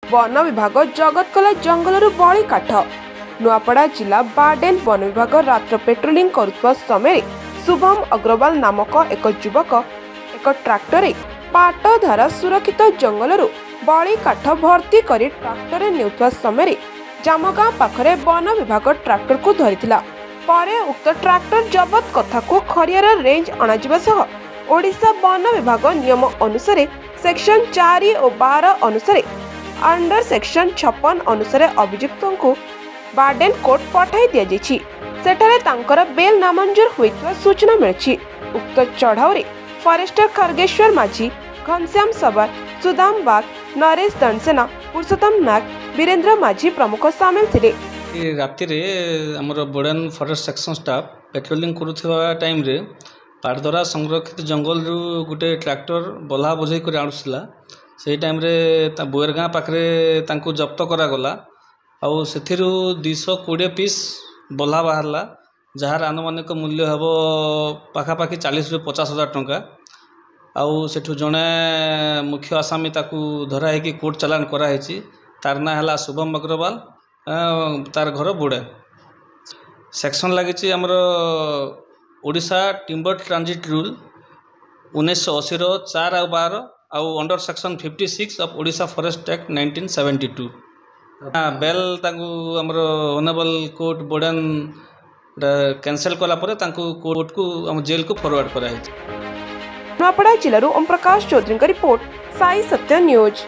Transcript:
One विभाग जगत कला जंगल बड़ी काठ। नुआपड़ा जिला बाडेन वन विभाग रात्र पेट्रोलिंग करुवा समय शुभम अग्रवाल नामक एक युवक एक ट्रैक्टर पाटधारा सुरक्षित जंगल बड़ी काठ भर्ती कर ट्रैक्टर नेउथवा समय जामगाँ पाखरे वन विभाग ट्रैक्टर को धरिथिला। परे उक्त ट्रैक्टर जबत कथा को खरियार रेंज अणाजिबा सह ओडिशा वन विभाग नियम अनुसार सेक्शन 4 और 12 अनुसार अंडर सेक्शन 56 अनुसार अभियुक्तों को बाडेन कोर्ट पठाई दिया जायछि। सेठारे तांकर बेल नामंजूर होइतवा सूचना मिलछि। उक्त चढ़ाऊ फॉरेस्टर खरगेश्वर माझी, घनश्याम सबर, सुदाम बाग, नरेश दंडसेना, पुरुषोत्तम नाग, वीरेंद्र माझी प्रमुख सामिल थिले। राति आमर बोर्डन फॉरेस्ट सेक्शन स्टाफ पेट्रोलिंग करुवा टाइम रे पाटदरा संरक्षित जंगल गोटे ट्रैक्टर बल्हा बोझे कर आणुला से टाइम रे बोयरगाँ पाखे जब्त करागला आउ से 220 पीस बल्हा बाहरला जार आनुमानिक मूल्य हम पाखापाखि 40 ରୁ 50,000 टंका। आउ सेठु जड़े मुख्य आसामी ताकू धरा है कि कोर्ट चालान कराई। तार ना है शुभम अग्रवाल, तार घर बुड़े। सेक्शन लगी आमर ओडिशा टिम्बर ट्रांजिट रूल 1980 4 और 12 आउ under section 56 of Odisha forest act 1972। Bail आमर ऑनरेबल कोर्ट बोर्डन कैंसल कला कोर्ट को आम जेल को फॉरवर्ड कराई। नुआपड़ा जिलूर ओम प्रकाश चौधरी का रिपोर्ट साई सत्य न्यूज।